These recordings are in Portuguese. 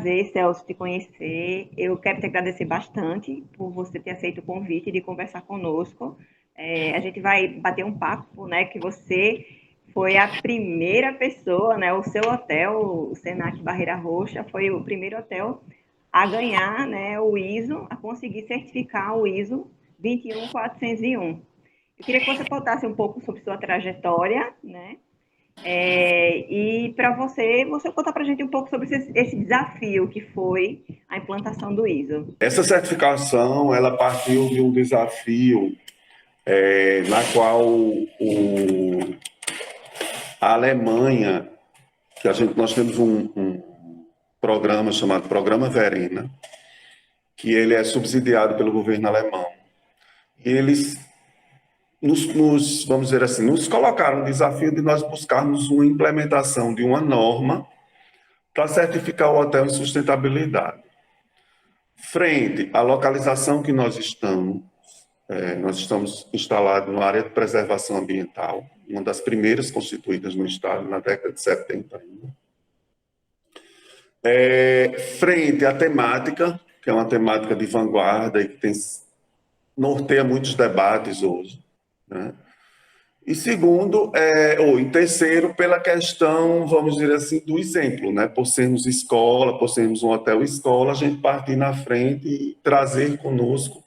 prazer, Celso, te conhecer. Eu quero te agradecer bastante por você ter aceito o convite de conversar conosco. A gente vai bater um papo, né? Que você foi a primeira pessoa, né? O seu hotel, o Senac Barreira Roxa, foi o primeiro hotel a ganhar, né? O ISO, a conseguir certificar o ISO 21401. Eu queria que você contasse um pouco sobre sua trajetória, né? E para você contar para a gente um pouco sobre esse desafio que foi a implantação do ISO. Essa certificação, ela partiu de um desafio na qual a Alemanha, nós temos um programa chamado Programa Verena, que ele é subsidiado pelo governo alemão. E eles vamos dizer assim, nos colocaram o desafio de nós buscarmos uma implementação de uma norma para certificar o hotel em sustentabilidade. Frente à localização que nós estamos instalados numa área de preservação ambiental, uma das primeiras constituídas no estado, na década de 70 ainda. Frente à temática, que é uma temática de vanguarda e que norteia muitos debates hoje, né? E segundo, ou em terceiro, pela questão, vamos dizer assim, do exemplo, né? Por sermos escola, por sermos um hotel escola, a gente partir na frente e trazer conosco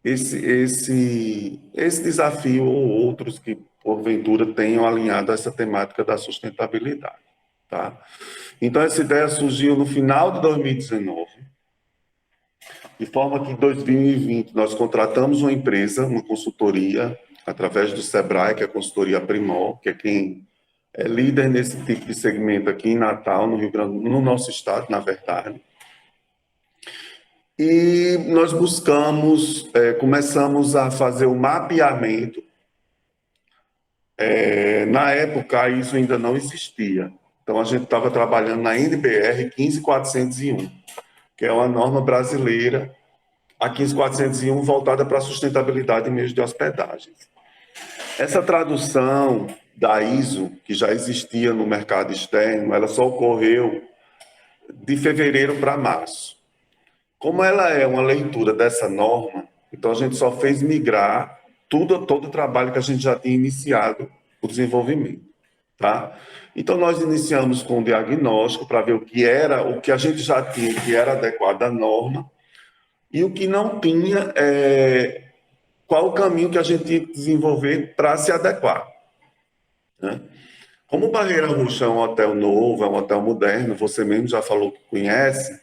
esse desafio ou outros que, porventura, tenham alinhado a essa temática da sustentabilidade, tá? Então, essa ideia surgiu no final de 2019, de forma que em 2020 nós contratamos uma empresa, uma consultoria, através do Sebrae, que é a consultoria Primor, que é quem é líder nesse tipo de segmento aqui em Natal, no Rio Grande, no nosso estado, na verdade. E nós começamos a fazer o mapeamento. Na época, isso ainda não existia. Então, a gente estava trabalhando na NBR 15401, que é uma norma brasileira, a 15401 voltada para a sustentabilidade em meios de hospedagens. Essa tradução da ISO, que já existia no mercado externo, ela só ocorreu de fevereiro para março. Como ela é uma leitura dessa norma, então a gente só fez migrar todo o trabalho que a gente já tinha iniciado, o desenvolvimento, tá? Então nós iniciamos com o diagnóstico para ver o que a gente já tinha, que era adequado à norma, e o que não tinha, qual o caminho que a gente tinha que desenvolver para se adequar, né? Como o Barreira Roxa é um hotel novo, é um hotel moderno, você mesmo já falou que conhece,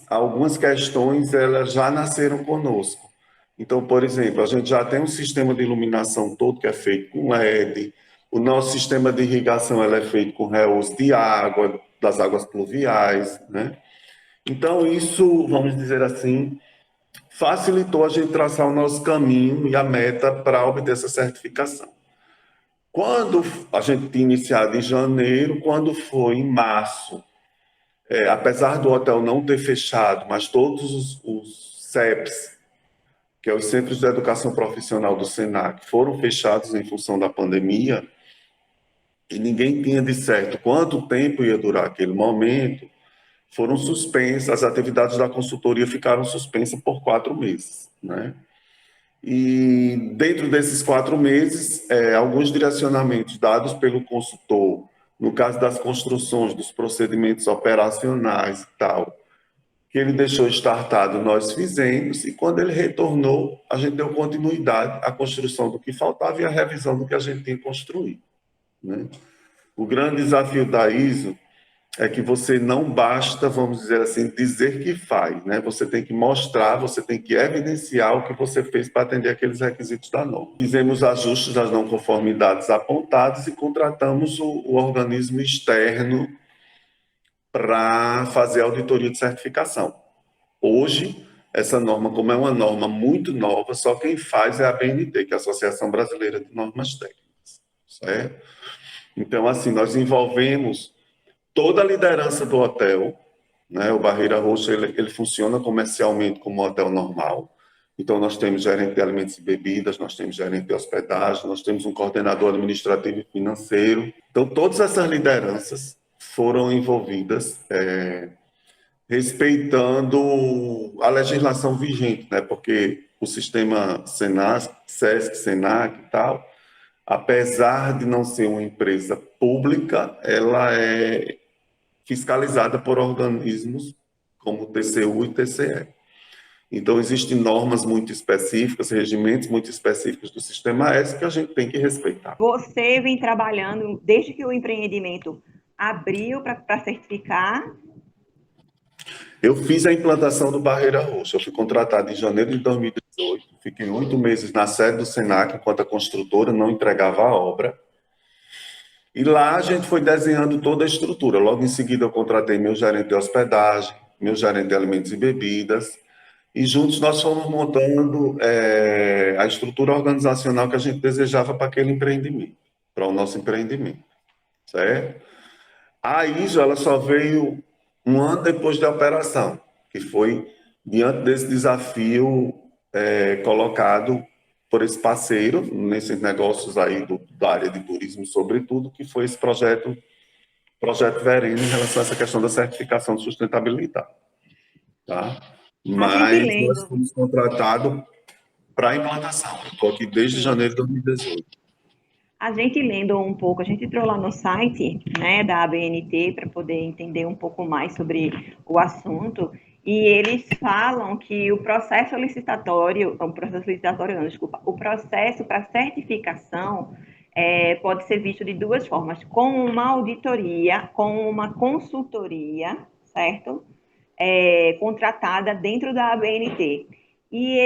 algumas questões elas já nasceram conosco. Então, por exemplo, a gente já tem um sistema de iluminação todo que é feito com LED, o nosso sistema de irrigação ela é feito com reuso de água, das águas pluviais, né? Então, isso, vamos dizer assim, facilitou a gente traçar o nosso caminho e a meta para obter essa certificação. Quando a gente tinha iniciado em janeiro, quando foi em março, apesar do hotel não ter fechado, mas todos os CEPs, que é os Centros de Educação Profissional do Senac, foram fechados em função da pandemia, e ninguém tinha de certo quanto tempo ia durar aquele momento, foram suspensas, as atividades da consultoria ficaram suspensas por 4 meses, né? E dentro desses 4 meses, alguns direcionamentos dados pelo consultor, no caso das construções, dos procedimentos operacionais e tal, que ele deixou startado, nós fizemos, e quando ele retornou, a gente deu continuidade à construção do que faltava e à revisão do que a gente tinha construído, né? O grande desafio da ISO é que você não basta, vamos dizer assim, dizer que faz, né? Você tem que mostrar, você tem que evidenciar o que você fez para atender aqueles requisitos da norma. Fizemos ajustes às não conformidades apontadas e contratamos o organismo externo para fazer a auditoria de certificação. Hoje, essa norma, como é uma norma muito nova, só quem faz é a ABNT, que é a Associação Brasileira de Normas Técnicas, certo? Então, assim, nós envolvemos toda a liderança do hotel, né? O Barreira Roxa, ele funciona comercialmente como um hotel normal. Então, nós temos gerente de alimentos e bebidas, nós temos gerente de hospedagem, nós temos um coordenador administrativo e financeiro. Então, todas essas lideranças foram envolvidas, respeitando a legislação vigente, né? Porque o sistema Senac, SESC, Senac e tal, apesar de não ser uma empresa pública, ela é fiscalizada por organismos como o TCU e TCE. Então, existem normas muito específicas, regimentos muito específicos do Sistema S que a gente tem que respeitar. Você vem trabalhando desde que o empreendimento abriu para certificar? Eu fiz a implantação do Barreira Roxa. Eu fui contratado em janeiro de 2018. Fiquei 8 meses na sede do Senac, enquanto a construtora não entregava a obra. E lá a gente foi desenhando toda a estrutura. Logo em seguida, eu contratei meu gerente de hospedagem, meu gerente de alimentos e bebidas. E juntos nós fomos montando a estrutura organizacional que a gente desejava para aquele empreendimento, para o nosso empreendimento, certo? A ISO, ela só veio um ano depois da operação, que foi diante desse desafio colocado por esse parceiro, nesses negócios aí da área de turismo, sobretudo, que foi esse projeto Verena, em relação a essa questão da certificação de sustentabilidade, tá? Mas nós fomos contratados para a implantação. Estou aqui desde janeiro de 2018. A gente lendo um pouco, a gente entrou lá no site, né, da ABNT para poder entender um pouco mais sobre o assunto, e eles falam que o processo licitatório não, desculpa, o processo para certificação pode ser visto de duas formas, com uma auditoria, com uma consultoria, certo? Contratada dentro da ABNT. E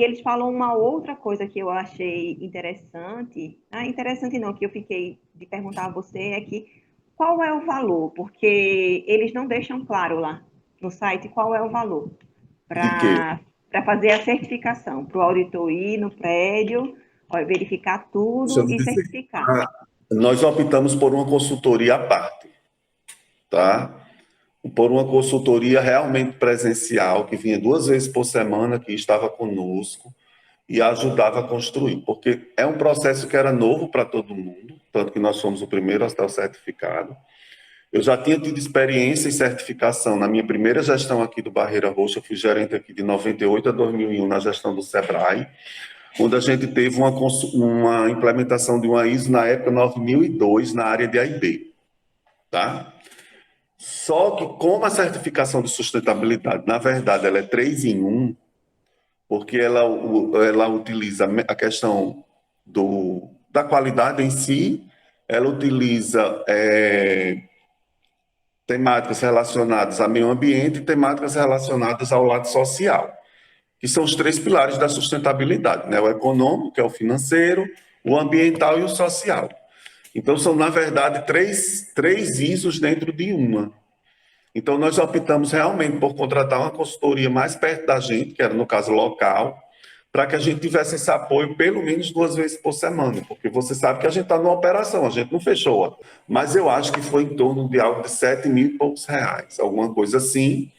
eles falam uma outra coisa que eu achei interessante, interessante não, que eu fiquei de perguntar a você, é que qual é o valor? Porque eles não deixam claro lá no site qual é o valor para fazer a certificação, para o auditor ir no prédio, verificar tudo e certificar. Nós optamos por uma consultoria à parte, tá? Por uma consultoria realmente presencial, que vinha 2 vezes por semana, que estava conosco e ajudava a construir, porque é um processo que era novo para todo mundo, tanto que nós fomos o primeiro a estar certificado. Eu já tinha tido experiência em certificação na minha primeira gestão aqui do Barreira Roxa, eu fui gerente aqui de 98 a 2001 na gestão do Sebrae, onde a gente teve uma implementação de uma ISO na época 9002 na área de AIB, tá? Só que como a certificação de sustentabilidade, na verdade, ela é 3 em 1, porque ela utiliza a questão da qualidade em si, ela utiliza temáticas relacionadas ao meio ambiente e temáticas relacionadas ao lado social, que são os 3 pilares da sustentabilidade, né? O econômico, que é o financeiro, o ambiental e o social. Então, são, na verdade, três ISOs dentro de uma. Então, nós optamos realmente por contratar uma consultoria mais perto da gente, que era, no caso, local, para que a gente tivesse esse apoio pelo menos 2 vezes por semana, porque você sabe que a gente está numa operação, a gente não fechou. Mas eu acho que foi em torno de algo de 7 mil e poucos reais, alguma coisa assim,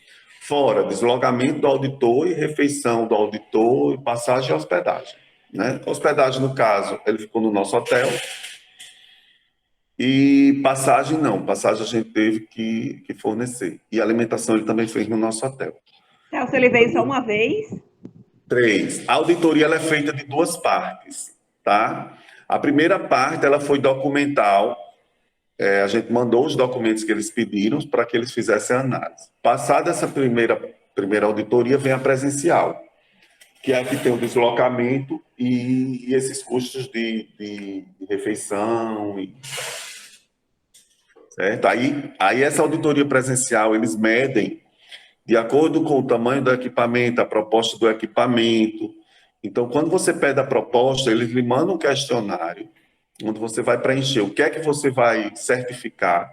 fora deslocamento do auditor e refeição do auditor, e passagem e hospedagem, né? Hospedagem, no caso, ele ficou no nosso hotel. E passagem não, passagem a gente teve que fornecer. E alimentação ele também fez no nosso hotel. Celso, ele veio só uma vez? 3. A auditoria ela é feita de 2 partes, tá? A primeira parte ela foi documental. A gente mandou os documentos que eles pediram para que eles fizessem a análise. Passada essa primeira auditoria, vem a presencial, que é a que tem o deslocamento e esses custos de refeição. Certo? Aí essa auditoria presencial, eles medem de acordo com o tamanho do equipamento, a proposta do equipamento. Então, quando você pede a proposta, eles lhe mandam um questionário, onde você vai preencher o que é que você vai certificar.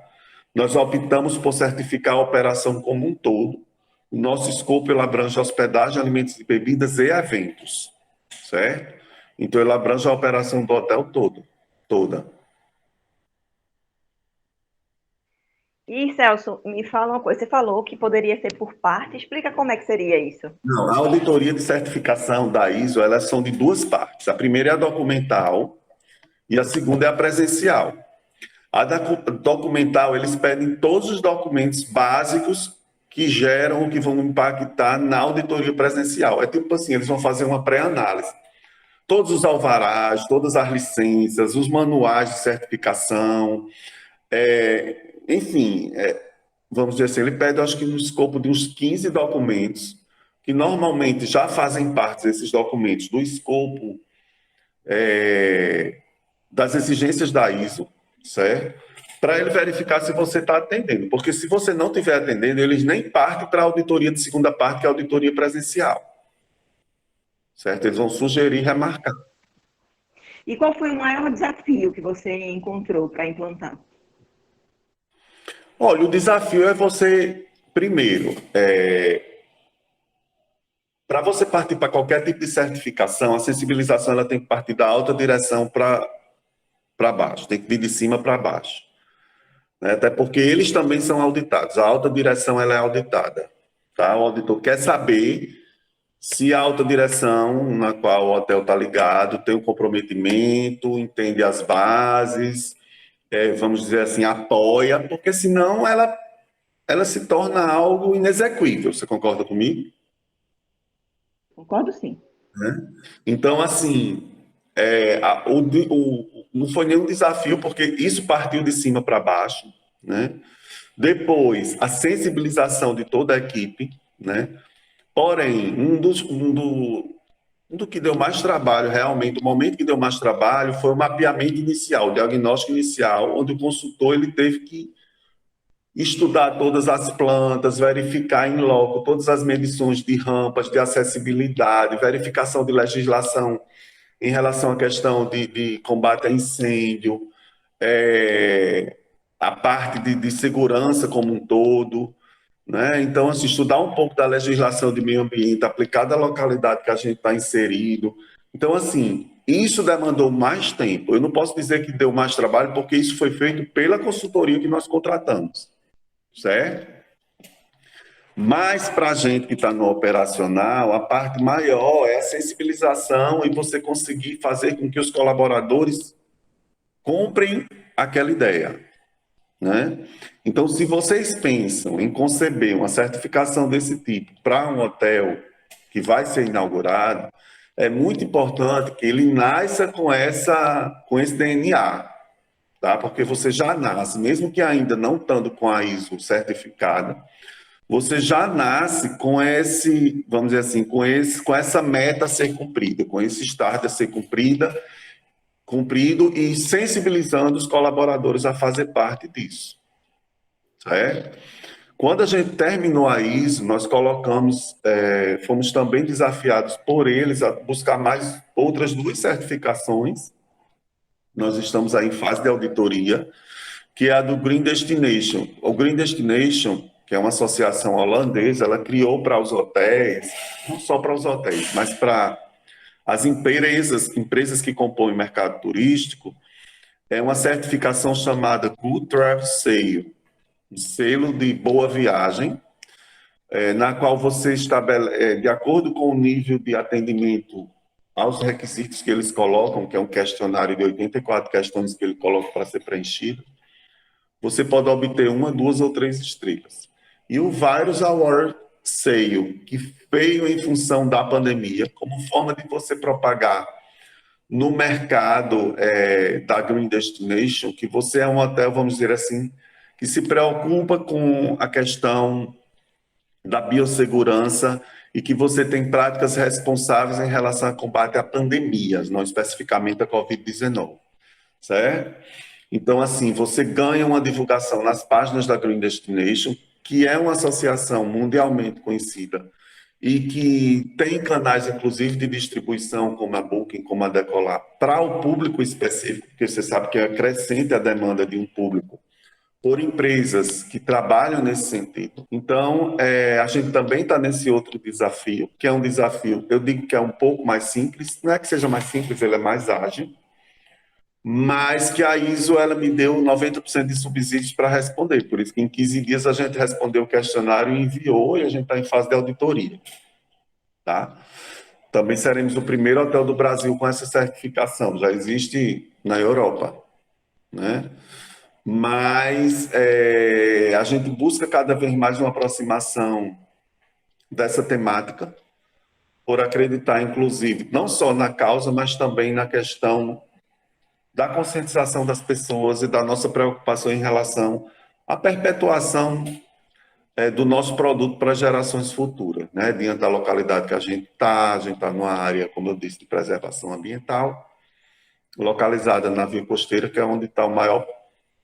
Nós optamos por certificar a operação como um todo. O nosso escopo, ele abrange hospedagem, alimentos e bebidas e eventos, certo? Então, ele abrange a operação do hotel toda. E, Celso, me fala uma coisa, você falou que poderia ser por parte, explica como é que seria isso. Não, a auditoria de certificação da ISO, elas são de 2 partes. A primeira é a documental e a segunda é a presencial. A documental, eles pedem todos os documentos básicos que geram ou que vão impactar na auditoria presencial. É tipo assim, eles vão fazer uma pré-análise. Todos os alvarás, todas as licenças, os manuais de certificação, enfim, vamos dizer assim, ele pede, acho que no escopo de uns 15 documentos, que normalmente já fazem parte desses documentos do escopo das exigências da ISO, certo? Para ele verificar se você está atendendo. Porque se você não estiver atendendo, eles nem partem para a auditoria de segunda parte, que é a auditoria presencial. Certo? Eles vão sugerir remarcar. E qual foi o maior desafio que você encontrou para implantar? Olha, o desafio é você, primeiro, para você partir para qualquer tipo de certificação, a sensibilização ela tem que partir da alta direção para baixo, tem que vir de cima para baixo. Né? Até porque eles também são auditados, a alta direção ela é auditada. Tá? O auditor quer saber se a alta direção na qual o hotel está ligado tem um comprometimento, entende as bases, vamos dizer assim, apoia, porque senão ela se torna algo inexequível. Você concorda comigo? Concordo, sim. Né? Então, assim, não foi nenhum desafio, porque isso partiu de cima para baixo, né? Depois, a sensibilização de toda a equipe, né? Porém, um do que deu mais trabalho, realmente, o momento que deu mais trabalho foi o mapeamento inicial, o diagnóstico inicial, onde o consultor ele teve que estudar todas as plantas, verificar em loco todas as medições de rampas, de acessibilidade, verificação de legislação em relação à questão de combate a incêndio, a parte de segurança como um todo, né? Então, assim, estudar um pouco da legislação de meio ambiente aplicada à localidade que a gente está inserido. Então, assim, isso demandou mais tempo. Eu não posso dizer que deu mais trabalho, porque isso foi feito pela consultoria que nós contratamos, certo? Mas para a gente que está no operacional, a parte maior é a sensibilização e você conseguir fazer com que os colaboradores comprem aquela ideia, né? Então, se vocês pensam em conceber uma certificação desse tipo para um hotel que vai ser inaugurado, é muito importante que ele nasça com esse DNA, tá? Porque você já nasce, mesmo que ainda não estando com a ISO certificada, você já nasce com esse, vamos dizer assim, com essa meta a ser cumprida, com esse start a ser cumprido e sensibilizando os colaboradores a fazer parte disso. Certo? Quando a gente terminou a ISO, nós colocamos, fomos também desafiados por eles a buscar mais outras 2 certificações. Nós estamos aí em fase de auditoria, que é a do Green Destination. O Green Destination, que é uma associação holandesa, ela criou para os hotéis, não só para os hotéis, mas para as empresas que compõem o mercado turístico, é uma certificação chamada Good Travel Sale, um selo de boa viagem, na qual você estabelece, de acordo com o nível de atendimento aos requisitos que eles colocam, que é um questionário de 84 questões que ele coloca para ser preenchido, você pode obter 1, 2 ou 3 estrelas. E o Virus Award Sale, que veio em função da pandemia, como forma de você propagar no mercado da Green Destination, que você é um hotel, vamos dizer assim, que se preocupa com a questão da biossegurança e que você tem práticas responsáveis em relação ao combate a pandemias, não especificamente a Covid-19, certo? Então, assim, você ganha uma divulgação nas páginas da Green Destination, que é uma associação mundialmente conhecida e que tem canais, inclusive, de distribuição, como a Booking, como a Decolar, para o público específico, porque você sabe que é crescente a demanda de um público por empresas que trabalham nesse sentido. Então, a gente também está nesse outro desafio, que é um desafio, eu digo que é um pouco mais simples, não é que seja mais simples, ele é mais ágil, mas que a ISO ela me deu 90% de subsídios para responder, por isso que em 15 dias a gente respondeu o questionário e enviou, e a gente está em fase de auditoria. Tá? Também seremos o primeiro hotel do Brasil com essa certificação, já existe na Europa, né? mas a gente busca cada vez mais uma aproximação dessa temática, por acreditar, inclusive, não só na causa, mas também na questão da conscientização das pessoas e da nossa preocupação em relação à perpetuação do nosso produto para gerações futuras, né? Diante da localidade que a gente está numa área, como eu disse, de preservação ambiental, localizada na via costeira, que é onde está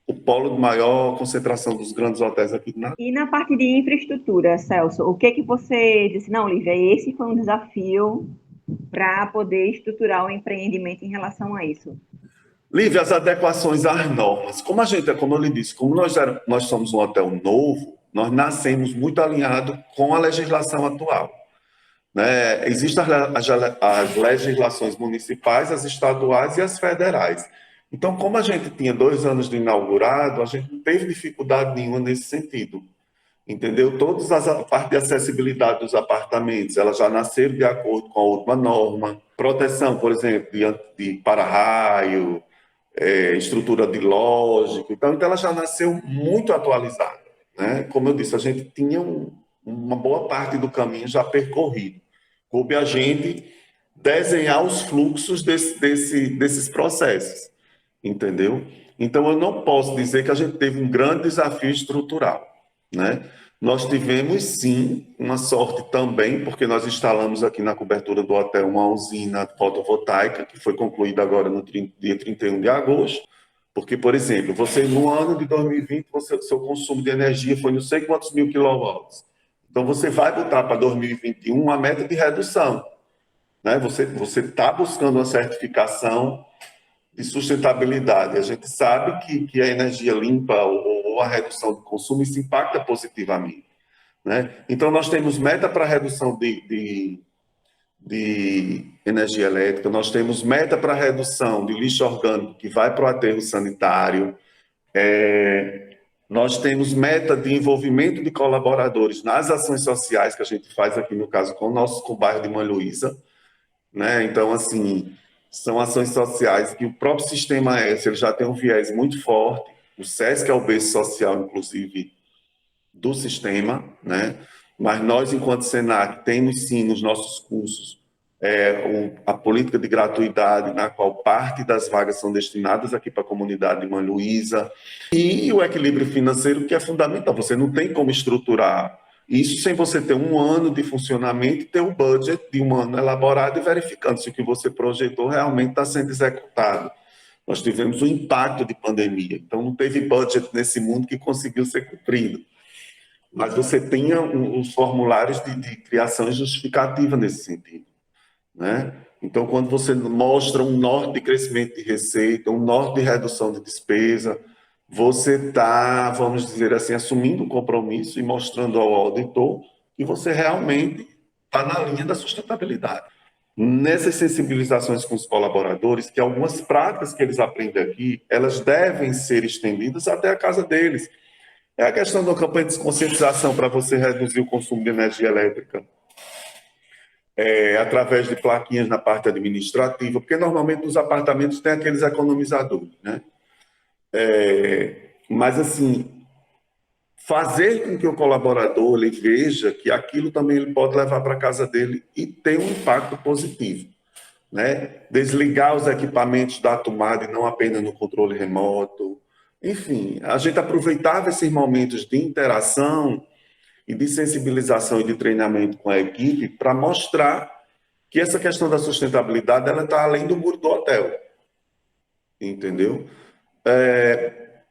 o polo de maior concentração dos grandes hotéis aqui do Natal. E na parte de infraestrutura, Celso, o que que você disse? Não, Lívia, esse foi um desafio para poder estruturar o empreendimento em relação a isso. Lívia, as adequações às normas. Como eu lhe disse, como nós somos um hotel novo, nós nascemos muito alinhado com a legislação atual. Né? Existem as legislações municipais, as estaduais e as federais. Então, como a gente tinha 2 anos de inaugurado, a gente não teve dificuldade nenhuma nesse sentido. Entendeu? A parte de acessibilidade dos apartamentos, ela já nasceram de acordo com a última norma. Proteção, por exemplo, de para-raio, estrutura de lógica. Então, ela já nasceu muito atualizada. Né? Como eu disse, a gente tinha uma boa parte do caminho já percorrido. Coube a gente desenhar os fluxos desses processos, entendeu? Então, eu não posso dizer que a gente teve um grande desafio estrutural, né? Nós tivemos, sim, uma sorte também, porque nós instalamos aqui na cobertura do hotel uma usina fotovoltaica, que foi concluída agora no dia 31 de agosto, porque, por exemplo, você no ano de 2020, seu consumo de energia foi não sei quantos mil quilowatts. Então, você vai botar para 2021 uma meta de redução, né? Você está buscando uma certificação de sustentabilidade. A gente sabe que a energia limpa ou a redução de consumo, isso impacta positivamente, né? Então, nós temos meta para redução de energia elétrica, nós temos meta para redução de lixo orgânico que vai para o aterro sanitário, nós temos meta de envolvimento de colaboradores nas ações sociais que a gente faz aqui, no caso, com o bairro de Mãe Luísa, né? Então, assim, são ações sociais que o próprio Sistema S ele já tem um viés muito forte. O SESC é o berço social, inclusive, do sistema, né? Mas nós, enquanto Senac, temos sim nos nossos cursos a política de gratuidade, na qual parte das vagas são destinadas aqui para a comunidade de Mãe Luísa, e o equilíbrio financeiro, que é fundamental. Você não tem como estruturar isso sem você ter um ano de funcionamento e ter o budget de um ano elaborado e verificando se o que você projetou realmente está sendo executado. Nós tivemos um impacto de pandemia, então não teve budget nesse mundo que conseguiu ser cumprido. Mas você tinha os formulários de criação justificativa nesse sentido, né? Então, quando você mostra um norte de crescimento de receita, um norte de redução de despesa, você está, vamos dizer assim, assumindo o compromisso e mostrando ao auditor que você realmente está na linha da sustentabilidade. Nessas sensibilizações com os colaboradores, que algumas práticas que eles aprendem aqui, elas devem ser estendidas até a casa deles. É a questão da campanha de conscientização para você reduzir o consumo de energia elétrica. Através de plaquinhas na parte administrativa, porque normalmente nos apartamentos tem aqueles economizadores, né? Mas, assim, fazer com que o colaborador ele veja que aquilo também ele pode levar para a casa dele e ter um impacto positivo, né? Desligar os equipamentos da tomada e não apenas no controle remoto. Enfim, a gente aproveitava esses momentos de interação e de sensibilização e de treinamento com a equipe para mostrar que essa questão da sustentabilidade ela está além do muro do hotel, entendeu?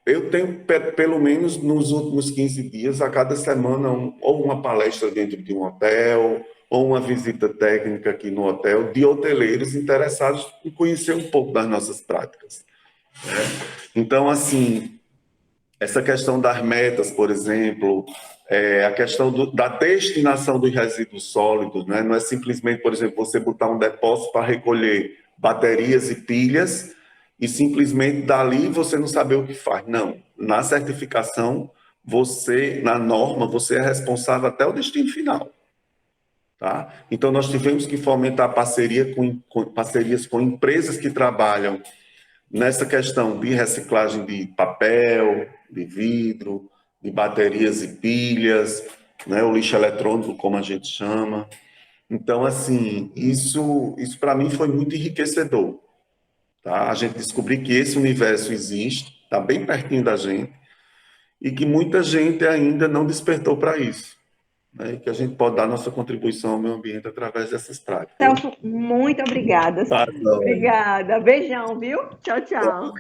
Eu tenho, pelo menos nos últimos 15 dias, a cada semana, ou uma palestra dentro de um hotel, ou uma visita técnica aqui no hotel, de hoteleiros interessados em conhecer um pouco das nossas práticas, né? Então, assim, essa questão das metas, por exemplo, a questão da destinação dos resíduos sólidos, né? Não é simplesmente, por exemplo, você botar um depósito para recolher baterias e pilhas e simplesmente dali você não saber o que faz. Não, na certificação, na norma, você é responsável até o destino final. Tá? Então, nós tivemos que fomentar parcerias com empresas que trabalham nessa questão de reciclagem de papel, de vidro, de baterias e pilhas, né, o lixo eletrônico, como a gente chama. Então, assim, isso para mim foi muito enriquecedor, tá? A gente descobrir que esse universo existe, está bem pertinho da gente, e que muita gente ainda não despertou para isso, né? E que a gente pode dar nossa contribuição ao meio ambiente através dessas práticas. Celso, muito obrigada. Tá, Obrigada. Beijão, viu? Tchau, tchau.